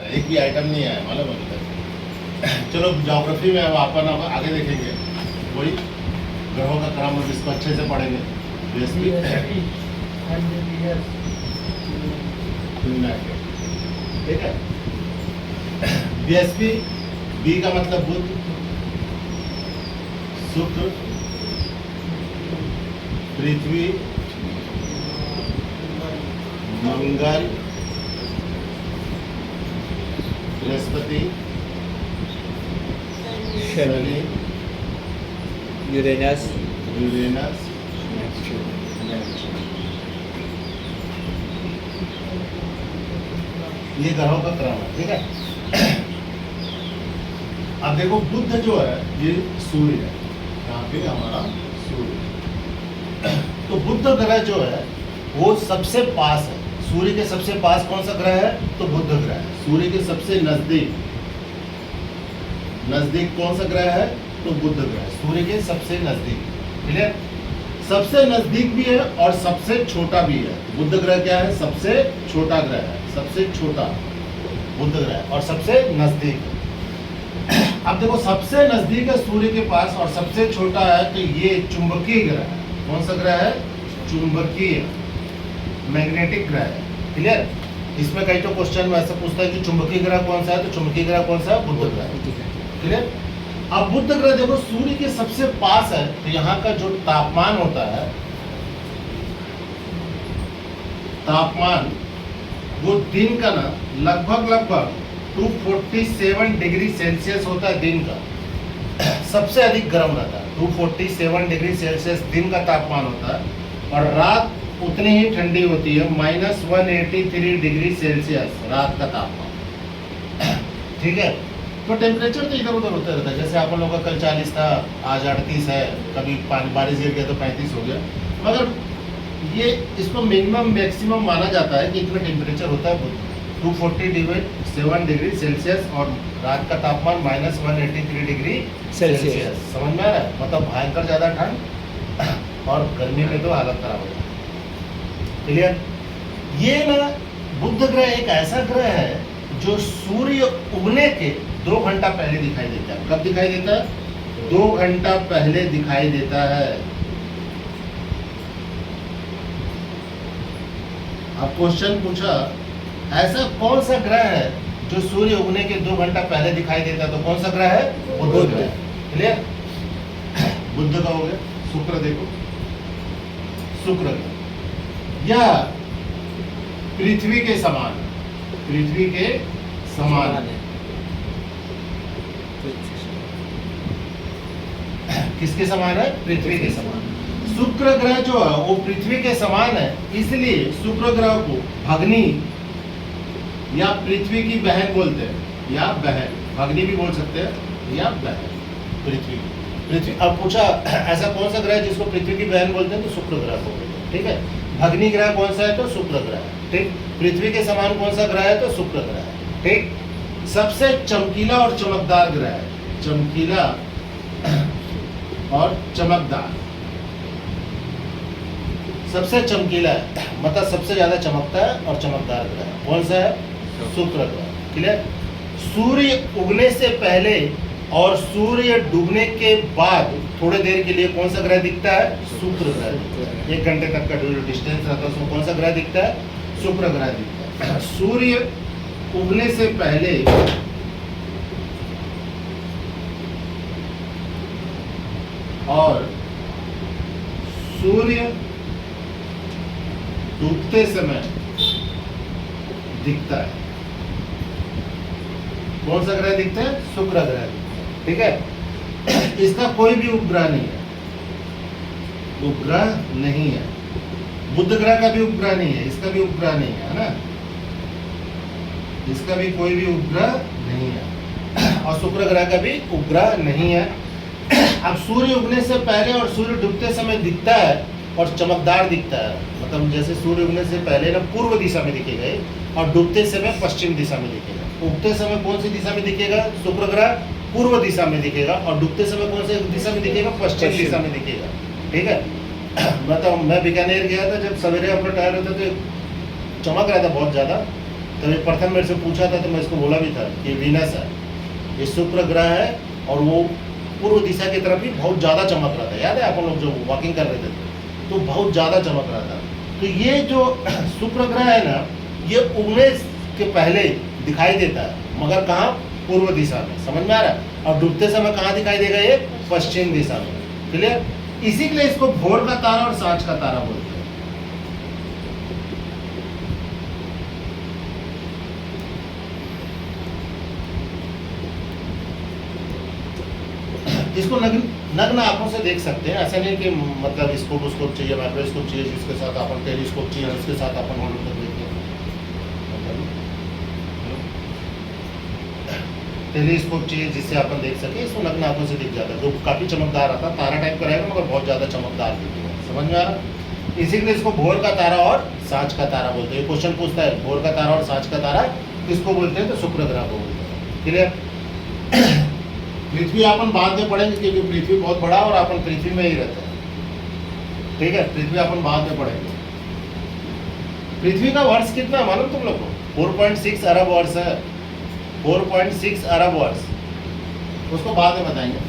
एक भी आइटम नहीं आया, मालूम है मुझे। चलो ज्योग्राफी में अब अपन अब आगे देखेंगे वही ग्रहों का क्रम, और इसको अच्छे से पढ़ेंगे। बृहस्पति ठीक है। बृहस्पति, बी का मतलब बुध, शुक्र, पृथ्वी, मंगल, बृहस्पति, शनि, यूरेनस, यूरेनस, ये ग्रहों का क्रम है। ठीक है। अब देखो बुध जो है ये सूर्य है, यहाँ पे हमारा सूर्य। तो बुध ग्रह जो है वो सबसे पास है, सूर्य के सबसे पास कौन सा ग्रह है? तो बुध ग्रह है। सूर्य के सबसे नजदीक कौन सा ग्रह है? तो बुध ग्रह है, सूर्य के सबसे नजदीक। क्लियर? सबसे नजदीक भी है और सबसे छोटा भी है। बुध ग्रह क्या है? सबसे छोटा ग्रह है, सबसे छोटा बुध ग्रह और सबसे नजदीक। अब देखो सबसे नजदीक है सूर्य के पास और सबसे छोटा है, तो ये चुंबकीय ग्रह है। कौन सा ग्रह है? चुंबकीय, मैग्नेटिक ग्रह है। क्लियर? इसमें कई तो क्वेश्चन में ऐसा पूछता है कि चुंबकीय ग्रह कौन सा है, तो चुंबकीय ग्रह कौन सा है? बुध ग्रह। क्लियर? अब बुध ग्रह देखो सूर्य के सबसे पास है, तो यहाँ का जो तापमान होता है, तापमान वो दिन का ना लगभग 247 डिग्री सेल्सियस होता है दिन का। सबसे अधिक गर्म रहता है, 247 डिग्री सेल्सियस दिन का तापमान होता है, और रात उतनी ही ठंडी होती है, -183 डिग्री सेल्सियस रात का तापमान। ठीक है। तो टेम्परेचर तो इधर उधर होता रहता है, जैसे आप लोगों का कल 40 था, आज 38 है, कभी बारिश गिर गया तो 35 हो गया, मगर ये इसको मिनिमम मैक्सिमम माना जाता है कि इतना टेम्परेचर होता है 247 डिग्री सेल्सियस, और रात का तापमान -183 डिग्री सेल्सियस। समझ में आ रहा है? मतलब भयंकर ज़्यादा ठंड और गर्मी में तो हालत खराब हो जाती है। क्लियर? ये ना बुध ग्रह एक ऐसा ग्रह है जो सूर्य उगने के 2 घंटा पहले दिखाई देता है। कब दिखाई देता है? 2 घंटा पहले दिखाई देता है। अब क्वेश्चन पूछा ऐसा कौन सा ग्रह है जो सूर्य उगने के 2 घंटा पहले दिखाई देता है, तो कौन सा ग्रह है? बुध ग्रह। क्लियर? बुध का हो गया। शुक्र देखो, शुक्र ग्रह यह पृथ्वी के समान, पृथ्वी के समान है। किसके समान है? पृथ्वी के समान। शुक्र ग्रह जो है वो पृथ्वी के समान है, इसलिए शुक्र ग्रह को भगनी या पृथ्वी की बहन बोलते हैं, या बहन, भगनी भी बोल सकते हैं, या बहन पृथ्वी। अब पूछा ऐसा कौन सा ग्रह है जिसको पृथ्वी की बहन बोलते हैं, तो शुक्र ग्रह को बोलते हैं। ठीक है। भगनी ग्रह कौन सा है? तो शुक्र ग्रह है। ठीक। पृथ्वी के समान कौन सा ग्रह है? तो शुक्र ग्रह है। ठीक। सबसे चमकीला और चमकदार ग्रह है, चमकीला और चमकदार। सबसे चमकीला है मतलब सबसे ज्यादा चमकता है और चमकदार ग्रह कौन सा है? शुक्र ग्रह। क्लियर? सूर्य उगने से पहले और सूर्य डूबने के बाद थोड़े देर के लिए कौन सा ग्रह दिखता है? शुक्र ग्रह दिखता है। 1 घंटे तक का जो डिस्टेंस रहता है उसमें कौन सा ग्रह दिखता है? शुक्र ग्रह दिखता है। सूर्य उगने से पहले और सूर्य डूबते समय दिखता है। कौन सा ग्रह दिखता है? शुक्र ग्रह दिखता है। ठीक है। इसका कोई भी उपग्रह नहीं है, उपग्रह नहीं है। बुध ग्रह का भी उपग्रह नहीं है, इसका भी उपग्रह नहीं है ना, इसका भी कोई भी उपग्रह नहीं है, और शुक्र ग्रह का भी उपग्रह नहीं है। अब सूर्य उगने से पहले और सूर्य डूबते समय दिखता है और चमकदार दिखता है, मतलब जैसे सूर्य उगने से पहले ना पूर्व दिशा में दिखेगा और डूबते समय पश्चिम दिशा में दिखेगा। उगते समय कौन सी दिशा में दिखेगा? शुक्र ग्रह पूर्व दिशा में दिखेगा, और डूबते समय कौन सी दिशा में दिखेगा? पश्चिम दिशा में दिखेगा। ठीक है। मतलब मैं बीकानेर गया था, जब सवेरे अपना टायर रहता तो चमक रहा था बहुत ज़्यादा, तभी प्रथम मेरे से पूछा था तो मैं इसको बोला भी था कि वीनस है, ये शुक्र ग्रह है और वो पूर्व दिशा की तरफ भी बहुत ज़्यादा चमक रहा था। याद है अपन लोग जो वॉकिंग कर रहे थे तो बहुत ज़्यादा चमक रहा था। तो ये जो शुक्र ग्रह है ना, ये उगने के पहले दिखाई देता है, मगर कहाँ? पूर्व दिशा में। समझ में आ रहा है? और डूबते समय कहाँ दिखाई देगा? ये पश्चिम दिशा में। क्लियर? इसी के लिए इसको भोर का तारा और सांझ का तारा बोलते हैं। इसको नग्न आंखों से देख सकते हैं, ऐसा नहीं कि मतलब स्कोप चाहिए, माइक्रोस्कोप चाहिए, जिसके साथ अपन टेलीस्कोप चाहिए, उसके साथ अपन होलोस्कोप देखते हैं। टेलीस्कोप चाहिए जिससे अपन देख सके, इसको नग्न आंखों से दिख जाता है, जो काफी चमकदार आता है, तारा टाइप का रहेगा मगर बहुत ज्यादा चमकदार दिखेगा। समझ में आ रहा? इसी के लिए इसको भोर का तारा और सांझ का तारा बोलते हैं। क्वेश्चन पूछता है भोर का तारा और सांझ का तारा किसको बोलते हैं? तो शुक्र ग्रह को बोलते हैं। क्लियर? पृथ्वी अपन बाद में पढ़ेंगे क्योंकि पृथ्वी बहुत बड़ा और अपन पृथ्वी में ही रहते हैं। ठीक है, पृथ्वी अपन बाद में पढ़ेंगे। पृथ्वी का वर्ष कितना है मालूम तुम लोग को? 4.6 अरब वर्ष है। 4.6 अरब वर्ष, उसको बाद में बताएंगे।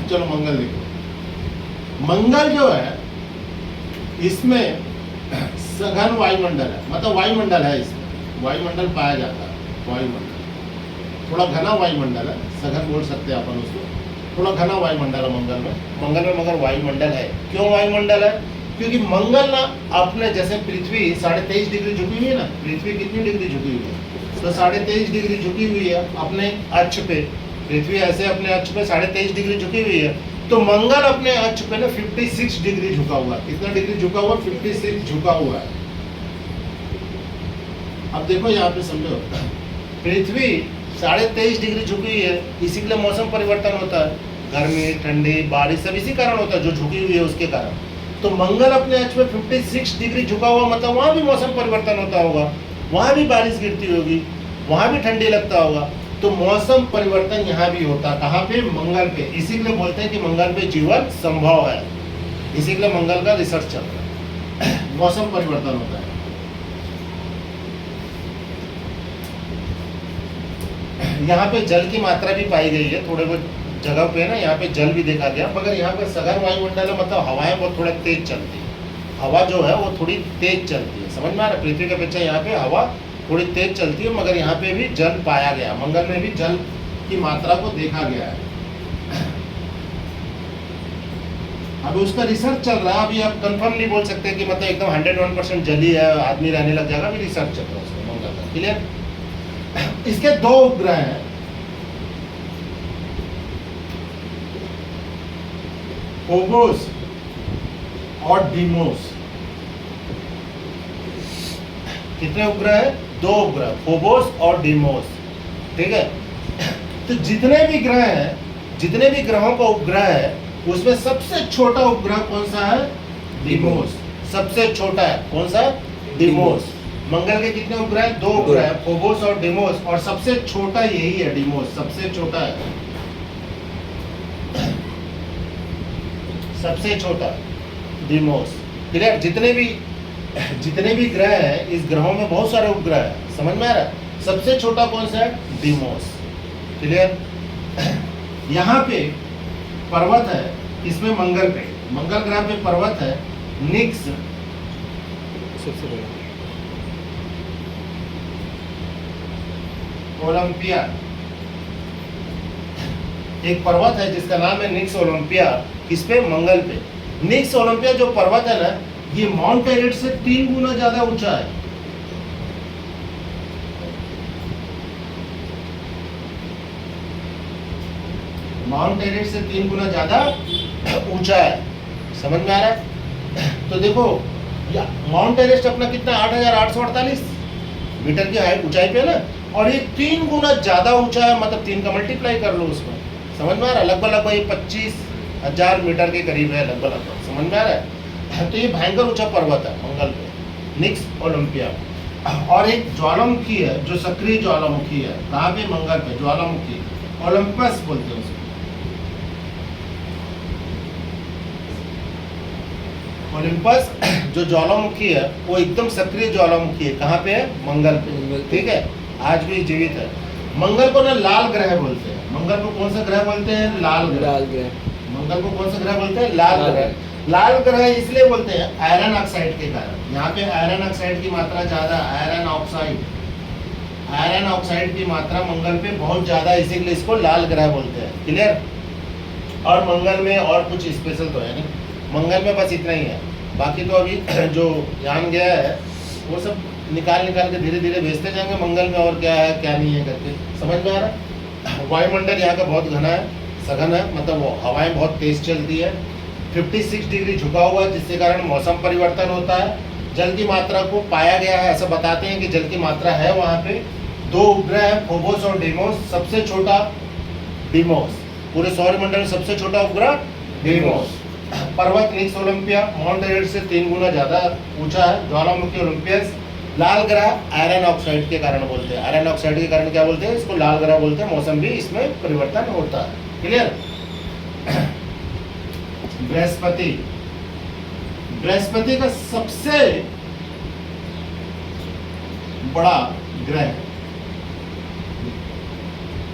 चलो मंगल देखो। मंगल जो है इसमें सघन वायुमंडल है, मतलब वायुमंडल है, इसमें वायुमंडल पाया जाता है। वायुमंडल थोड़ा घना वायुमंडल है, सघन बोल सकते हैं अपन उसको, थोड़ा घना वायुमंडल है मंगल में मगर वायुमंडल है। क्यों वायुमंडल है? क्योंकि मंगल ना अपने जैसे पृथ्वी 23.5 डिग्री झुकी हुई है ना, पृथ्वी कितनी डिग्री झुकी हुई है? तो 23.5 डिग्री झुकी हुई है अपने अक्ष पे। पृथ्वी ऐसे अपने अक्ष पे 23.5 डिग्री झुकी हुई है, तो मंगल अपने अक्ष पे ना 56 डिग्री झुका हुआ है। कितना डिग्री झुका हुआ? 56 झुका हुआ है। अब देखो यहाँ पे समझो, पृथ्वी 23.5 डिग्री झुकी हुई है, इसी के लिए मौसम परिवर्तन होता है, गर्मी, ठंडी, बारिश सब इसी कारण होता है, जो झुकी हुई है उसके कारण। तो मंगल अपने अक्ष में 56 डिग्री झुका हुआ, मतलब वहां भी मौसम परिवर्तन होता होगा, वहां भी बारिश गिरती होगी, वहां भी ठंडी लगता होगा। तो मौसम परिवर्तन यहाँ भी होता है। कहाँ पे? मंगल पे। इसी के लिए बोलते हैं कि मंगल पे जीवन संभव है। इसी के लिए मंगल का रिसर्च चल रहा है। मौसम परिवर्तन होता है। यहाँ पे जल की मात्रा भी पाई गई है, थोड़े बहुत जगह पे ना यहाँ पे जल भी देखा गया, मगर यहाँ पे सघन वायुमंडल है, मतलब हवाएं बहुत थोड़ा तेज चलती है। हवा जो है वो थोड़ी तेज चलती है। समझ में आ रहा है? पृथ्वी के अपेक्षा यहाँ पे हवा थोड़ी तेज चलती है, मगर यहाँ पे भी जल पाया गया। मंगल में भी जल की मात्रा को देखा गया है। अभी उसका रिसर्च चल रहा है, अभी आप कंफर्म नहीं बोल सकते कि मतलब एकदम 101% जल ही है, आदमी रहने लग जाएगा। अभी रिसर्च चल रहा है उसका मंगल का। क्लियर? इसके दो उपग्रह हैं, फोबोस और डीमोस। कितने उपग्रह है? दो उपग्रह, फोबोस और डीमोस। ठीक है? तो जितने भी ग्रह हैं, जितने भी ग्रहों का उपग्रह है, उसमें सबसे छोटा उपग्रह कौन सा है? डीमोस। सबसे छोटा है कौन सा? डीमोस। मंगल के कितने उपग्रह हैं? दो उपग्रह है, फोबोस और डीमोस, और सबसे छोटा यही है, डीमोस सबसे छोटा है। सबसे छोटा डीमोस। क्लियर? जितने भी ग्रह हैं, इस ग्रहों में बहुत सारे उपग्रह हैं। समझ में आ रहा है? सबसे छोटा कौन सा है? डीमोस। क्लियर? यहाँ पे पर्वत है, इसमें मंगल ग्रह पे पर्वत है निक्स, सबसे बड़ा ओलंपिया। एक पर्वत है जिसका नाम है निक्स ओलंपिया। किस पे? मंगल पे। निक्स ओलंपिया जो पर्वत है ना, ये माउंट एवरेस्ट से 3 गुना ज्यादा ऊंचा है। माउंट एवरेस्ट से 3 गुना ज्यादा ऊंचा है। समझ में आ रहा है? तो देखो, माउंट एवरेस्ट अपना कितना? 8,848 मीटर की हाइट ऊंचाई पे है ना, और ये 3 गुना ज्यादा ऊंचा है, मतलब 3 का मल्टीप्लाई कर लो उसमें। समझ में आ रहा है? लगभग ये 25,000 मीटर के करीब है, लगभग। समझ में आ रहा है? तो ये भयंकर ऊंचा पर्वत है मंगल पे, निक्स ओलंपिया। और एक ज्वालामुखी है जो सक्रिय ज्वालामुखी है। कहाँ पे? मंगल पे ज्वालामुखी, ओलंपस बोलते हैं उसको। ओलंपस जो ज्वालामुखी है वो एकदम सक्रिय ज्वालामुखी है। कहाँ पे है? मंगल पे। ठीक है, आज भी जीवित है। मंगल को ना लाल ग्रह बोलते हैं। मंगल को कौन सा ग्रह बोलते हैं? लाल ग्रह। मंगल को कौन सा ग्रह बोलते हैं? लाल ग्रह। लाल ग्रह इसलिए बोलते हैं आयरन ऑक्साइड के कारण। यहाँ पे आयरन ऑक्साइड की मात्रा ज्यादा, आयरन ऑक्साइड की मात्रा मंगल पे बहुत ज्यादा, इसीलिए इसको लाल ग्रह बोलते हैं। क्लियर? और मंगल में और कुछ स्पेशल तो है नहीं, मंगल में बस इतना ही है। बाकी तो अभी जो यान गया है वो सब निकाल के धीरे धीरे भेजते जाएंगे मंगल में, और क्या है क्या नहीं है करके। समझ में आ रहा? वायुमंडल यहाँ का बहुत घना है, सघन है, मतलब वो हवाएं बहुत तेज चलती है। 56 डिग्री झुका हुआ है, जिसके कारण मौसम परिवर्तन होता है। जल की मात्रा को पाया गया है, ऐसा बताते हैं कि जल की मात्रा है वहाँ पे। 2 उपग्रह है, फोबोस और डेमोस। सबसे छोटा डीमोस, पूरे सौरमंडल में सबसे छोटा उपग्रह डेमोस। पर्वत निक्स ओलंपिया माउंट एवरेस्ट से 3 गुना ज्यादा ऊंचा है। ज्वालामुखी ओलंपियस। लाल ग्रह आयरन ऑक्साइड के कारण बोलते हैं। आयरन ऑक्साइड के कारण क्या बोलते हैं? इसको लाल ग्रह बोलते हैं। मौसम भी इसमें परिवर्तन होता है। क्लियर? बृहस्पति। बृहस्पति का सबसे बड़ा ग्रह है।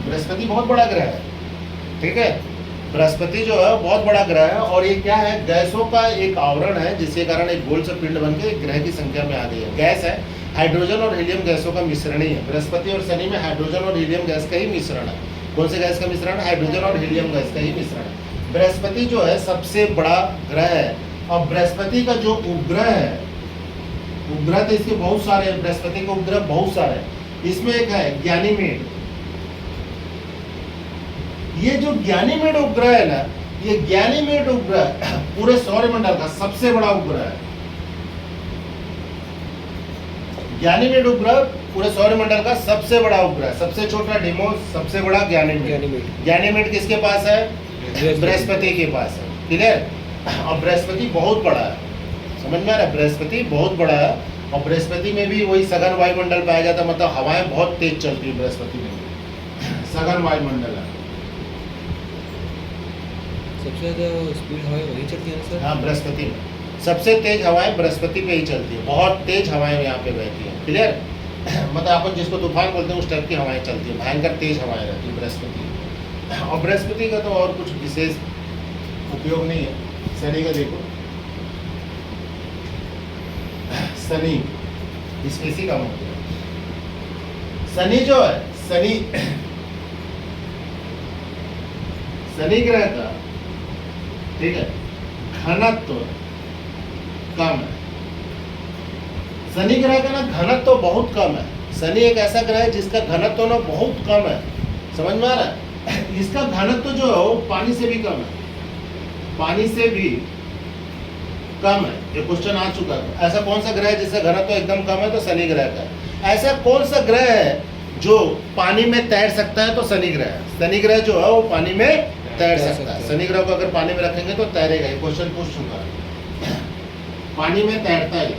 बृहस्पति बहुत बड़ा ग्रह है। ठीक है, बृहस्पति जो है बहुत बड़ा ग्रह है, और ये क्या है? गैसों का एक आवरण है, जिसके कारण एक गोल सा पिंड बन के एक ग्रह की संख्या में आ गई है। गैस है, हाइड्रोजन और हीलियम गैसों का मिश्रण ही है। बृहस्पति और शनि में हाइड्रोजन और हीलियम गैस का ही मिश्रण है। कौन से गैस का मिश्रण? हाइड्रोजन और हीलियम गैस का ही मिश्रण है। बृहस्पति जो है सबसे बड़ा ग्रह है। और बृहस्पति का जो उपग्रह है, उपग्रह तो इसके बहुत सारे हैं, बृहस्पति के उपग्रह बहुत सारे हैं। इसमें एक है ज्ञानीमेड। ये जो ज्ञानीमेड उपग्रह है ना, ये ज्ञानीमेड उपग्रह पूरे सौरमंडल का सबसे बड़ा उपग्रह है। ज्ञानीमेड उपग्रह पूरे सौरमंडल का सबसे बड़ा उपग्रह। सबसे छोटा डेमोस, सबसे बड़ा ज्ञानीमेड। ज्ञानीमेड किसके पास है? बृहस्पति के पास है। क्लियर? और बृहस्पति बहुत बड़ा है। समझ में आ रहा है? बृहस्पति बहुत बड़ा है, और बृहस्पति में भी वही सघन वायुमंडल पाया जाता है, मतलब हवाएं बहुत तेज चलती है बृहस्पति में भी। सघन वायुमंडल है। सबसे ज़्यादा स्पीड हवाएं वही चलती है ना सर? हाँ, बृहस्पति में सबसे तेज हवाएं बृहस्पति पे ही चलती है। बहुत तेज हवाएं यहाँ पे बहती हैं। क्लियर? मतलब अपन जिसको तूफान बोलते हैं उस टाइप की हवाएं चलती है, भयंकर तेज हवाएं रहती है बृहस्पति। और बृहस्पति का तो और कुछ विशेष उपयोग नहीं है। शनि का देखो, शनि स्पेसी कम होती है। शनि जो है, शनि ग्रह का, ठीक है, घनत्व कम है। शनि ग्रह का ना घनत्व तो बहुत कम है। शनि एक ऐसा ग्रह है जिसका घनत्व ना बहुत कम है। समझ में आ रहा है? इसका घनत्व जो है वो पानी से भी कम है। पानी से भी कम है। ये क्वेश्चन आ चुका है। ऐसा कौन सा ग्रह है जिसका घनत्व एकदम कम है? तो शनि ग्रह का है। ऐसा कौन सा ग्रह है जो पानी में तैर सकता है? तो शनि ग्रह है। शनि ग्रह जो है वो पानी में तैर सकता है। शनि ग्रह को अगर पानी में रखेंगे तो तैरेगा। ये क्वेश्चन पूछ चुका है। पानी में तैरता है।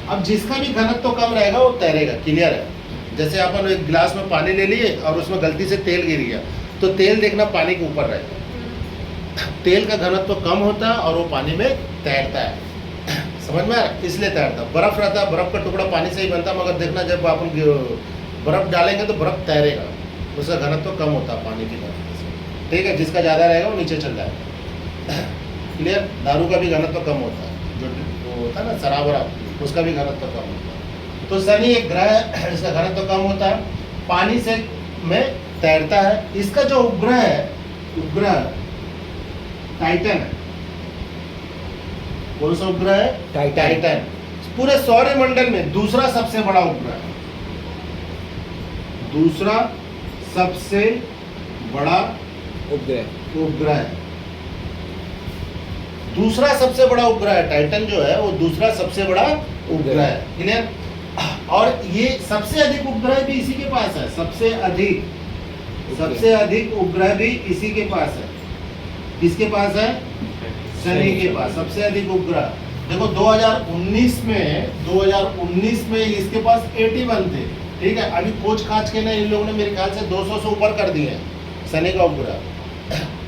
अब जिसका भी घनत्व कम रहेगा वो तैरेगा। क्लियर है? जैसे अपन एक गिलास में पानी ले लिए और उसमें गलती से तेल गिर गया, तो तेल देखना पानी के ऊपर रहेगा। तेल का घनत्व कम होता है और वो पानी में तैरता है। समझ में आ रहा है? इसलिए तैरता है। बर्फ रहता है, बर्फ का टुकड़ा पानी से ही बनता है, मगर देखना जब अपन बर्फ डालेंगे तो बर्फ तैरेगा, उसका घनत्व कम होता है पानी की तरह से। ठीक है? जिसका ज़्यादा रहेगा वो नीचे चल जाएगा। क्लियर? दारू का भी घनत्व कम होता है, जो वो होता है ना शराब, उसका भी घनत्व कम होता है। तो शनि एक ग्रह है, इसका घनत्व कम होता है, पानी से में तैरता है। इसका जो उपग्रह है, उपग्रह टाइटन है। कौन सा उपग्रह है? टाइटन। पूरे सौरमंडल में दूसरा सबसे बड़ा उपग्रह है। दूसरा सबसे बड़ा उपग्रह है। दूसरा सबसे बड़ा उपग्रह है टाइटन जो है, वो दूसरा सबसे बड़ा उपग्रह है। क्लियर? और ये सबसे अधिक उपग्रह भी इसी के पास है। सबसे अधिक उपग्रह भी इसी के पास है। किसके पास है? शनि के पास सबसे अधिक उपग्रह। देखो 2019 में इसके पास 81 थे। ठीक है? अभी खोज खाज के ना इन लोगों ने मेरे ख्याल से 200 से ऊपर कर दिए हैं शनि का उपग्रह।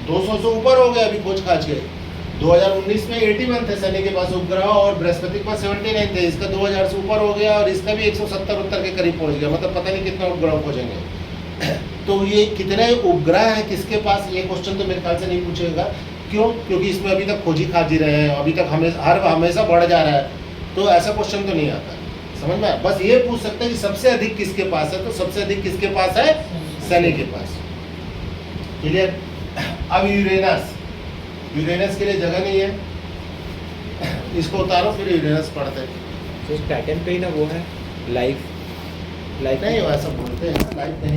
200 से ऊपर हो गया अभी खोज खाज के। 2019 में 81 थे शनि के पास उपग्रह और बृहस्पति के पास 79 थे। इसका 2000 से ऊपर हो गया और इसका भी 170 उत्तर के करीब पहुंच गया, मतलब पता नहीं कितना उपग्रह पहुंचेंगे। तो ये कितने उपग्रह हैं किसके पास, ये क्वेश्चन तो मेरे ख्याल से नहीं पूछेगा। क्यों? क्योंकि इसमें अभी तक खोजी खाजी रहे हैं, अभी तक हमेशा बढ़ जा रहा है, तो ऐसा क्वेश्चन तो नहीं आता। समझ में? बस ये पूछ सकते हैं कि सबसे अधिक किसके पास है, तो सबसे अधिक किसके पास है? शनि के पास। क्लियर? अब यूरेनस के लिए जगह नहीं है, इसको उतारो फिर यूरेनस पढ़ते हैं। तो टाइटन पे ही ना वो है लाइफ नहीं, वैसा बोलते हैं लाइफ नहीं